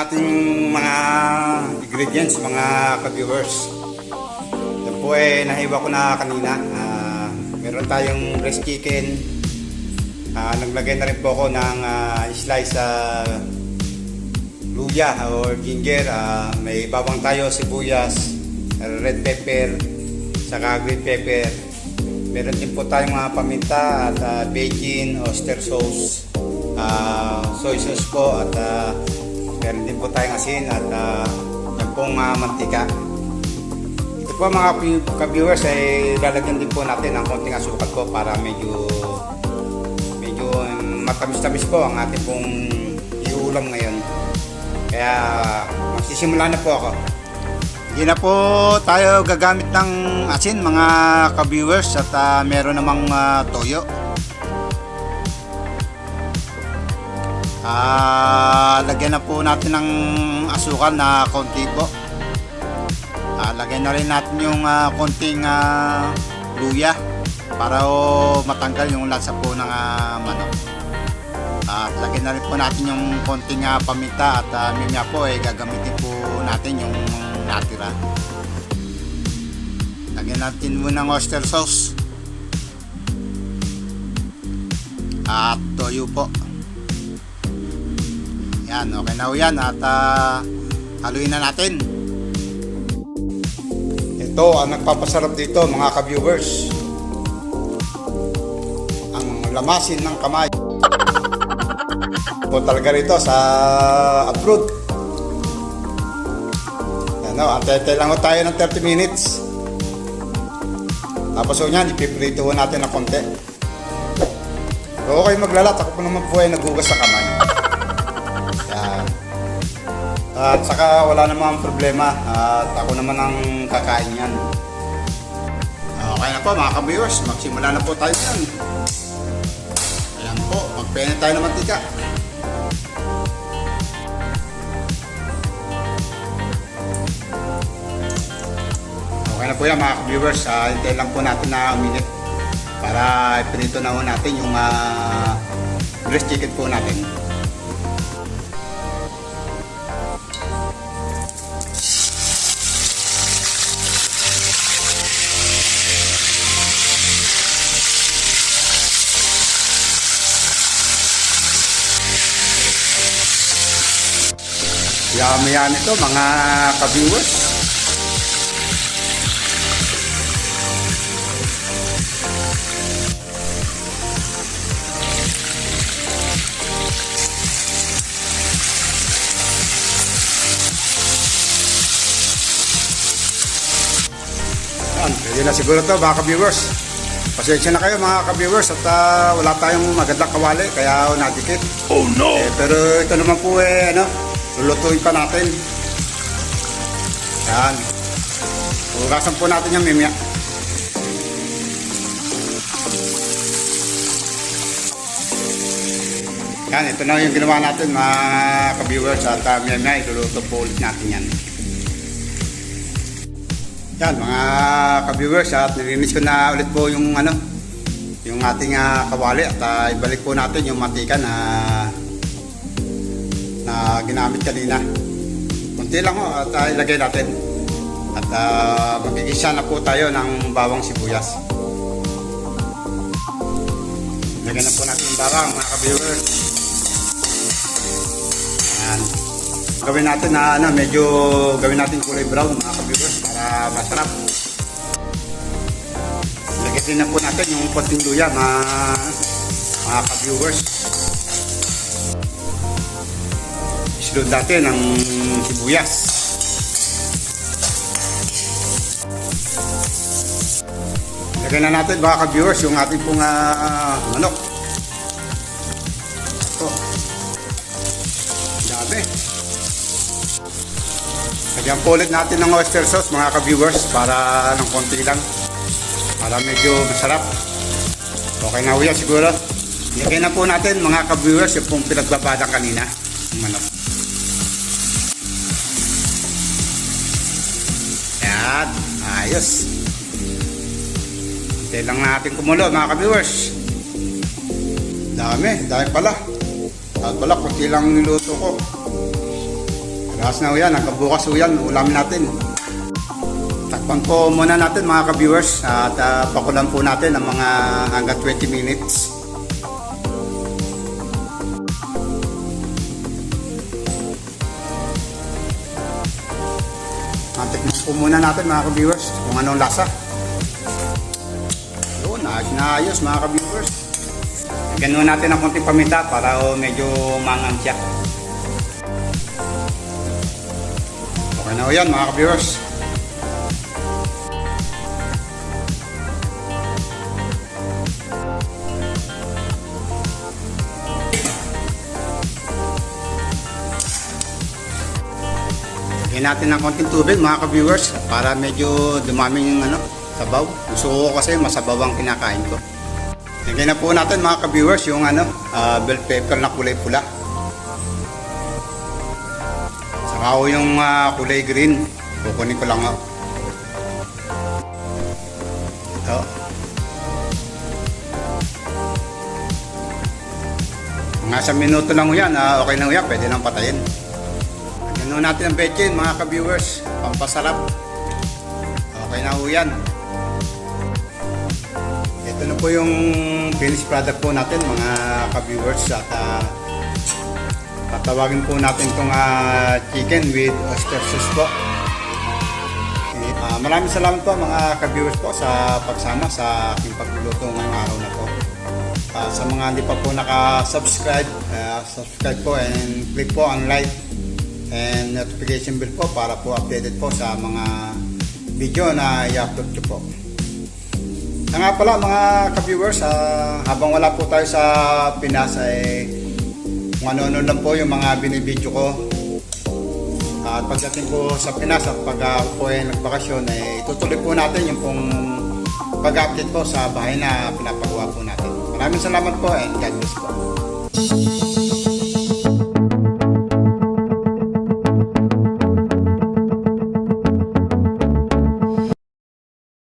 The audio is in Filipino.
ating mga ingredients, mga ka-viewers. Yan po nahiwa ko na kanina. Meron tayong breast chicken. Naglagay na rin po ako ng slice luya or ginger. May bawang tayo, sibuyas, red pepper, saka green pepper. Meron din po tayong mga paminta at bacon, oyster sauce, soy sauce po, at meron din po tayong asin at yan pong mantika. Ito po mga ka-viewers ay lalagyan din po natin ng konting asukal po para medyo matamis-tamis po ang ating pong iulam ngayon. Kaya magsisimula na po ako. Hindi na po tayo gagamit ng asin mga ka-viewers at meron namang toyo. Lagyan na po natin ng asukal na konti po. Lagyan na rin natin yung konting luya para matanggal yung lasa po ng manok. At lagyan na rin po natin yung konting paminta at mimya po gagamitin po natin yung natira. Lagyan natin muna ng oyster sauce at toyo po. Yan, okay na yan at haluin na natin. Ito ang nagpapasarap dito mga ka-viewers, ang lamasin ng kamay po talaga rito sa abroad. Antay lang tayo ng 30 minutes. Tapos yan, ipiprito natin ng konti. Okay maglalat, ako po naman po ay naghugas sa kamay. Yan. At saka wala namang problema at ako naman ang kakain yan. Okay na po mga ka-viewers, magsimula na po tayo yan. Ayan po, magpene tayo ng mantika. Okay na po yan mga ka-viewers, hintay lang po natin na uminit para ipinito na po natin yung breast chicken po natin. Yummy ito mga ka-viewers. Pwede na siguro to mga ka-viewers. Pasensya na kayo mga ka-viewers at wala tayong magandang kawali kaya nadikit. Oh no! Pero ito naman po lulutuin pa natin. Yan. Hugasan po natin yung mimya. Yan, ito na yung ginawa natin mga ka-viewers at mimya, iluluto po ulit natin yan. Yan mga ka-viewers at nilinis ko na ulit po yung yung ating kawali at ibalik po natin yung mantika na ginamit kanina. Kunti lang at ilagay natin at magigisa na po tayo ng bawang sibuyas. Ilagay na po natin yung bawang mga ka-viewers. Yan. Gawin natin na medyo gawin natin kulay brown mga ka-viewers para masarap. Ilagay din na po natin yung konting luya mga ka-viewers. Isunod natin ang sibuyas. Ilagay na natin mga ka-viewers yung ating pong manok. Ito. Dami. Lagyan po ulit natin ng oyster sauce mga ka-viewers para ng konti lang. Para medyo masarap. Okay na yan siguro. Ilagay na po natin mga ka-viewers yung pong pinagbabadang kanina. Yung manok. Yan. Ayos. Hintay lang natin kumulo mga ka-viewers. Dami pala. Dahil pala, kunti lang niluto ko. Lakas na ho yan, hanggang bukas ho yan, ulamin natin. Takpan po muna natin mga ka-viewers at pakulan po natin ng mga hanggang 20 minutes. Tikman po muna natin mga ka-viewers kung anong lasa. Yun, ayos mga ka-viewers. Ganoon natin ang konting paminta para medyo mangang siya. Okay na ho yan mga ka-viewers. Lagyan natin ng konting tubig mga ka-viewers para medyo dumami yung sabaw. Gusto ko kasi masabaw ang kinakain ko. Lagyan na po natin mga ka-viewers yung bell pepper na kulay pula. Saka ho yung kulay green. Kukunin ko lang ho. Ito. Mga 1 minuto lang ho yan. Okay na ho yan. Pwede nang patayin. Lagyan natin ang bechin mga ka-viewers. Pampasarap. Okay na ho yan. Ito na po yung finished product po natin mga ka-viewers. At tatawagin po natin itong chicken with oyster sauce po. Maraming salamat po mga ka-viewers po sa pagsama sa aking pagluluto ngayong araw na po. Sa mga hindi pa po naka-subscribe, subscribe po and click po ang like and notification bell po para po updated po sa mga video na i-upload ko po. Nga pala mga ka-viewers, habang wala po tayo sa Pinas kung ano-ano lang po yung mga binibidyo ko. At pagdating po sa Pinas at pag po ay nagbakasyon itutuloy po natin yung pong pag-update po sa bahay na pinapagawa po natin. Maraming salamat po and God bless po.